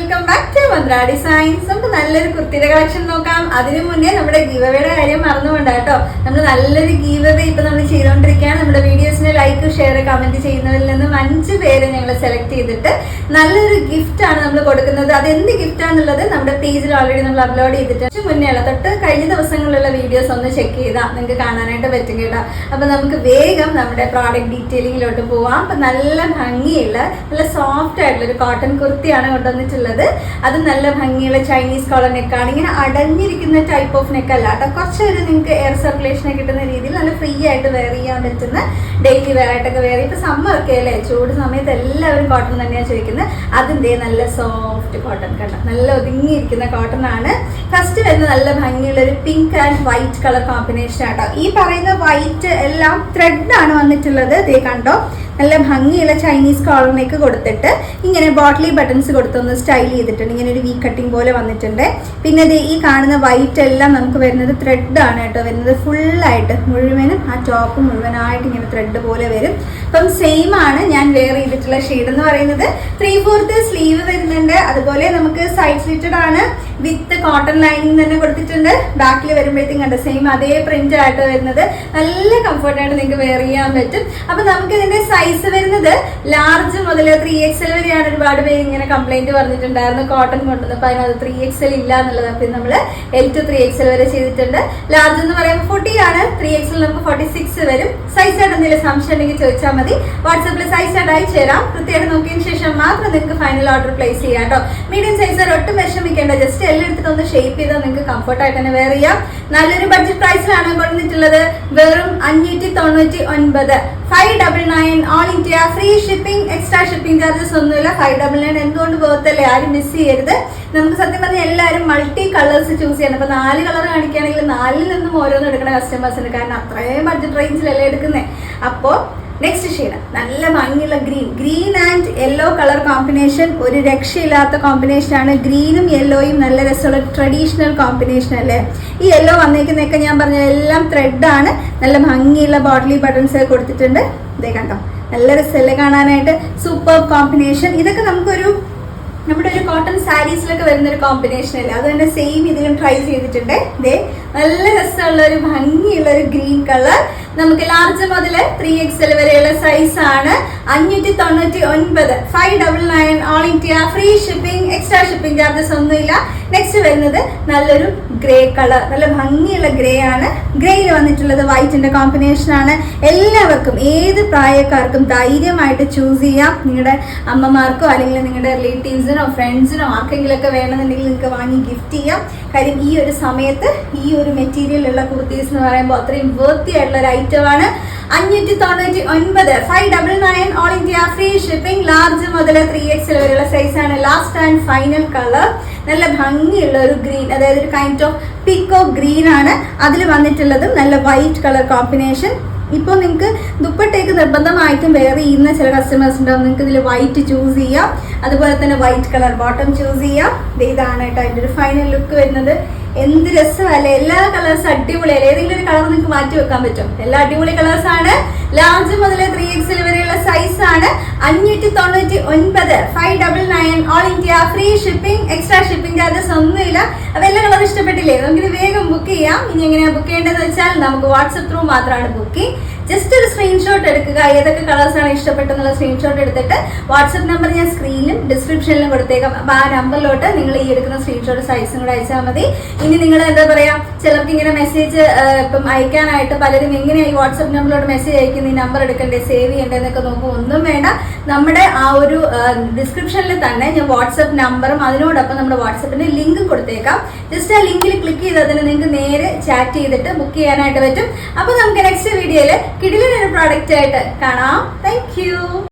Welcome back to Mantra designs. നമുക്ക് നല്ലൊരു കുർത്തിയുടെ collection നോക്കാം. അതിനു മുന്നേ നമ്മുടെ ഗീവ് അവേയുടെ കാര്യം മറന്നുകൊണ്ട് കേട്ടോ. നമ്മൾ നല്ലൊരു ഗീവ് അവേ ഇപ്പൊ നമ്മൾ ചെയ്തുകൊണ്ടിരിക്കുകയാണ്. നമ്മുടെ വീഡിയോസിന് ലൈക്ക് ഷെയർ കമന്റ് ചെയ്യുന്നതിൽ നിന്നും 5 പേരെ ഞങ്ങൾ സെലക്ട് ചെയ്തിട്ട് നല്ലൊരു ഗിഫ്റ്റ് ആണ് നമ്മൾ കൊടുക്കുന്നത്. അത് എന്ത് ഗിഫ്റ്റ് ആണെന്നുള്ളത് നമ്മുടെ പേജിൽ ഓൾറെഡി നമ്മൾ അപ്ലോഡ് ചെയ്തിട്ട് മുന്നേയുള്ള തൊട്ട് കഴിഞ്ഞ ദിവസങ്ങളിലുള്ള വീഡിയോസ് ഒന്ന് ചെക്ക് ചെയ്താൽ നിങ്ങൾക്ക് കാണാനായിട്ട് പറ്റും കേട്ടോ. അപ്പൊ നമുക്ക് വേഗം നമ്മുടെ പ്രോഡക്റ്റ് ഡീറ്റെയിലിങ്ങിലോട്ട് പോവാം. അപ്പൊ നല്ല ഭംഗിയുള്ള നല്ല സോഫ്റ്റ് ആയിട്ടുള്ള ഒരു കോട്ടൺ കുർത്തിയാണ് കൊണ്ടുവന്നിട്ടുള്ളത്. അത് നല്ല ഭംഗിയുള്ള ചൈനീസ് കോളർ നെക്കാണ്. ഇങ്ങനെ അടഞ്ഞിരിക്കുന്ന ടൈപ്പ് ഓഫ് നെക്ക് അല്ല കേട്ടോ. കുറച്ചൊരു നിങ്ങൾക്ക് എയർ സർക്കുലേഷൻ കിട്ടുന്ന രീതിയിൽ നല്ല ഫ്രീ ആയിട്ട് വെയർ ചെയ്യാൻ പറ്റുന്ന ഡെയിലി വെയർ ആയിട്ടൊക്കെ വെയർ. ഇപ്പൊ സമ്മർ ഒക്കെ അല്ലേ, ചൂട് സമയത്ത് എല്ലാവരും കോട്ടൺ തന്നെയാണ് ചോദിക്കുന്നത്. അതിന്റെ നല്ല സോഫ്റ്റ് കോട്ടൺ കണ്ട നല്ല ഒതുങ്ങിയിരിക്കുന്ന കോട്ടൺ ആണ്. ഫസ്റ്റ് വരുന്ന നല്ല ഭംഗിയുള്ള ഒരു pink and white colour combination ആട്ടോ. ഈ പറയുന്ന വൈറ്റ് എല്ലാം ത്രെഡ് ആണ് വന്നിട്ടുള്ളത്. ഇതേ കണ്ടോ, നല്ല ഭംഗിയുള്ള ചൈനീസ് കോളർ നെക്ക് കൊടുത്തിട്ട് ഇങ്ങനെ ബോട്ടിലി ബട്ടൺസ് കൊടുത്തൊന്ന് സ്റ്റൈൽ ചെയ്തിട്ടുണ്ട്. ഇങ്ങനെ ഒരു വി കട്ടിങ് പോലെ വന്നിട്ടുണ്ട്. പിന്നെ ഈ കാണുന്ന വൈറ്റ് എല്ലാം നമുക്ക് വരുന്നത് ത്രെഡ് ആണ് കേട്ടോ വരുന്നത്. ഫുള്ളായിട്ട് മുഴുവനും ആ ടോപ്പ് മുഴുവനായിട്ട് ഇങ്ങനെ ത്രെഡ് പോലെ വരും. അപ്പം സെയിം ആണ് ഞാൻ വെയർ ചെയ്തിട്ടുള്ള ഷെയ്ഡ് എന്ന് പറയുന്നത്. 3/4 സ്ലീവ് വരുന്നുണ്ട്. അതുപോലെ നമുക്ക് സൈഡ് സ്ലിറ്റഡ് ആണ് വിത്ത് കോട്ടൺ ലൈനിങ് തന്നെ കൊടുത്തിട്ടുണ്ട്. ബാക്കിൽ വരുമ്പോഴത്തേക്കും കണ്ട സെയിം അതേ പ്രിന്റ് ആയിട്ട് വരുന്നത്. നല്ല കംഫർട്ടായിട്ട് നിങ്ങൾക്ക് വെയർ ചെയ്യാൻ പറ്റും. അപ്പൊ നമുക്ക് ഇതിന്റെ സൈസ് വരുന്നത് ലാർജ് മുതൽ 3XL വരെയാണ്. ഒരുപാട് പേര് ഇങ്ങനെ കംപ്ലൈന്റ് പറഞ്ഞിട്ടുണ്ടായിരുന്നു കോട്ടൺ കൊണ്ടുവന്നപ്പോൾ അതിനകത്ത് 3XL ഇല്ല എന്നുള്ളത്. അപ്പം നമ്മൾ L to 3XL വരെ ചെയ്തിട്ടുണ്ട്. ലാർജ് എന്ന് പറയുമ്പോൾ 40 ആണ്, 3XL നമുക്ക് 46 വരും. സൈസ് ആയിട്ട് എന്തെങ്കിലും സംശയം ഉണ്ടെങ്കിൽ ചോദിച്ചാൽ മതി. വാട്സാപ്പിൽ സൈസ് ആയിട്ട് അയച്ചു തരാം. കൃത്യമായിട്ട് നോക്കിയതിന് ശേഷം മാത്രം നിങ്ങൾക്ക് ഫൈനൽ ഓർഡർ പ്ലേസ് ചെയ്യാം കേട്ടോ. മീഡിയം സൈസ് ഒട്ടും വിഷമിക്കേണ്ട. ജസ്റ്റ് എല്ലാം എടുത്തിട്ട് ഒന്ന് ഷേപ്പ് ചെയ്താൽ നിങ്ങൾക്ക് കംഫർട്ടായിട്ട് തന്നെ വെയർ ചെയ്യാം. നല്ലൊരു ബഡ്ജറ്റ് പ്രൈസിലാണ് കൊണ്ടുവന്നിട്ടുള്ളത്. വെറും 599, 599 all India, free shipping, extra shipping charges ഒന്നുമില്ല. 599 എന്തുകൊണ്ട് പോകത്തല്ലേ, ആരും മിസ് ചെയ്യരുത്. നമുക്ക് സത്യം പറഞ്ഞാൽ എല്ലാവരും മൾട്ടി കളേഴ്സ് ചൂസ് ചെയ്യണം. ഇപ്പൊ 4 കളർ കാണിക്കുകയാണെങ്കിൽ 4-ൽ നിന്നും ഓരോന്നും എടുക്കുന്ന കസ്റ്റമേഴ്സ് ഉണ്ട്. കാരണം അത്രയും ബഡ്ജറ്റ് റേഞ്ചിലല്ലേ എടുക്കുന്നത്. അപ്പോൾ നെക്സ്റ്റ് ഷെയ്ഡ് നല്ല ഭംഗിയുള്ള green and yellow colour combination. ഒരു രക്ഷയില്ലാത്ത കോമ്പിനേഷൻ ആണ്. ഗ്രീനും യെല്ലോയും നല്ല രസമുള്ള ട്രഡീഷണൽ കോമ്പിനേഷൻ അല്ലേ. ഈ യെല്ലോ വന്നേക്കുന്നതൊക്കെ ഞാൻ പറഞ്ഞ എല്ലാം ത്രെഡ് ആണ്. നല്ല ഭംഗിയുള്ള ബോട്ടിലി ബട്ടൺസ് കൊടുത്തിട്ടുണ്ട്. ഇതേ കണ്ടോ, നല്ല രസമല്ലേ കാണാനായിട്ട്. Super combination. ഇതൊക്കെ നമ്മുടെ ഒരു കോട്ടൺ സാരീസിലൊക്കെ വരുന്ന ഒരു കോമ്പിനേഷൻ അല്ലേ. അത് തന്നെ സെയിം ഇതിലും ട്രൈ ചെയ്തിട്ടുണ്ട്. ഇതേ നല്ല രസമുള്ള ഒരു ഭംഗിയുള്ള ഒരു ഗ്രീൻ കളർ. നമുക്ക് ലാർജ് മുതൽ 3XL വരെയുള്ള സൈസ് ആണ്. 599, 599 all India, free shipping, extra shipping charges ഒന്നുമില്ല. നെക്സ്റ്റ് വരുന്നത് നല്ലൊരു ഗ്രേ കളർ. നല്ല ഭംഗിയുള്ള ഗ്രേ ആണ്. ഗ്രേയിൽ വന്നിട്ടുള്ളത് വൈറ്റിന്റെ കോമ്പിനേഷൻ ആണ്. എല്ലാവർക്കും ഏത് പ്രായക്കാർക്കും ധൈര്യമായിട്ട് ചൂസ് ചെയ്യാം. നിങ്ങളുടെ അമ്മമാർക്കോ അല്ലെങ്കിൽ നിങ്ങളുടെ റിലേറ്റീവ്സിനോ ഫ്രണ്ട്സിനോ ആർക്കെങ്കിലും ഒക്കെ വേണമെന്നുണ്ടെങ്കിൽ നിങ്ങൾക്ക് വാങ്ങി ഗിഫ്റ്റ് ചെയ്യാം. കാര്യം ഈ ഒരു സമയത്ത് ഈ ഒരു മെറ്റീരിയൽ ഉള്ള കുർത്തീസ് എന്ന് പറയുമ്പോൾ അത്രയും വർത്തി ആയിട്ടുള്ള ഒരു ഐറ്റം ആണ്. 599, 599 all India, free shipping. Large മുതൽ 3XL വരെയുള്ള സൈസ് ആണ്. ലാസ്റ്റ് ആൻഡ് ഫൈനൽ കളർ നല്ല ഭംഗിയുള്ള ഒരു ഗ്രീൻ, അതായത് ഒരു കൈൻഡ് ഓഫ് പിക്കോ ഗ്രീൻ ആണ്. അതിൽ വന്നിട്ടുള്ളതും നല്ല വൈറ്റ് കളർ കോമ്പിനേഷൻ. ഇപ്പോൾ നിങ്ങൾക്ക് ദുപ്പട്ടയ്ക്ക് നിർബന്ധമായിട്ടും വെയർ ചെയ്യുന്ന ചില കസ്റ്റമേഴ്സ് ഉണ്ടാവും. നിങ്ങൾക്ക് ഇതിൽ വൈറ്റ് ചൂസ് ചെയ്യാം. അതുപോലെ തന്നെ വൈറ്റ് കളർ ബോട്ടം ചൂസ് ചെയ്യാം. ഇതാണ് കേട്ടോ അതിൻ്റെ ഒരു ഫൈനൽ ലുക്ക് വരുന്നത്. എന്ത് രസമല്ലേ. എല്ലാ കളേഴ്സും അടിപൊളിയല്ലേ. ഏതെങ്കിലും ഒരു കളർ നിങ്ങൾക്ക് മാറ്റി വെക്കാൻ പറ്റും. എല്ലാ അടിപൊളി കളേഴ്സ് ആണ്. ലാർജ് മുതൽ 3XL വരെയുള്ള സൈസ് ആണ്. 599, 599 all India, free shipping, extra shipping charges ഒന്നുമില്ല. അപ്പൊ എല്ലാ കളർ ഇഷ്ടപ്പെട്ടില്ലേ? നമുക്ക് വേഗം ബുക്ക് ചെയ്യാം. ഇനി എങ്ങനെയാണ് ബുക്ക് ചെയ്യേണ്ടതെന്ന് വെച്ചാൽ നമുക്ക് വാട്സപ്പ് ത്രൂ മാത്രമാണ് ബുക്കിംഗ്. ജസ്റ്റ് ഒരു സ്ക്രീൻഷോട്ട് എടുക്കുക. ഏതൊക്കെ കളേഴ്സ് ആണ് ഇഷ്ടപ്പെട്ടെന്നുള്ള സ്ക്രീൻഷോട്ട് എടുത്തിട്ട് വാട്സപ്പ് നമ്പർ ഞാൻ സ്ക്രീനിലും ഡിസ്ക്രിപ്ഷനിലും കൊടുത്തേക്കാം. അപ്പൊ ആ നമ്പറിലോട്ട് നിങ്ങൾ ഈ എടുക്കുന്ന സ്ക്രീൻഷോട്ട് സൈസും കൂടെ അയച്ചാൽ മതി. ഇനി നിങ്ങൾ എന്താ പറയാ, ചിലർക്ക് ഇങ്ങനെ മെസ്സേജ് ഇപ്പം അയക്കാനായിട്ട് പലരും എങ്ങനെയാ ഈ വാട്സപ്പ് നമ്പറിലോട്ട് മെസ്സേജ് അയക്കുന്നത്, ഈ നമ്പർ എടുക്കണ്ടേ, സേവ് ചെയ്യണ്ടേ എന്നൊക്കെ നോക്കും. ഒന്നും വേണ്ട. നമ്മുടെ ആ ഒരു ഡിസ്ക്രിപ്ഷനിൽ തന്നെ ഞാൻ വാട്സപ്പ് നമ്പറും അതിനോടൊപ്പം നമ്മുടെ വാട്സപ്പിന്റെ ലിങ്ക് കൊടുത്തേക്കാം. ജസ്റ്റ് ആ ലിങ്കിൽ ക്ലിക്ക് ചെയ്താൽ തന്നെ നിങ്ങൾക്ക് നേരെ ചാറ്റ് ചെയ്തിട്ട് ബുക്ക് ചെയ്യാനായിട്ട് പറ്റും. അപ്പൊ നമുക്ക് നെക്സ്റ്റ് വീഡിയോയിൽ കിടിലൊരു പ്രോഡക്റ്റ് ആയിട്ട് കാണാം. Thank you.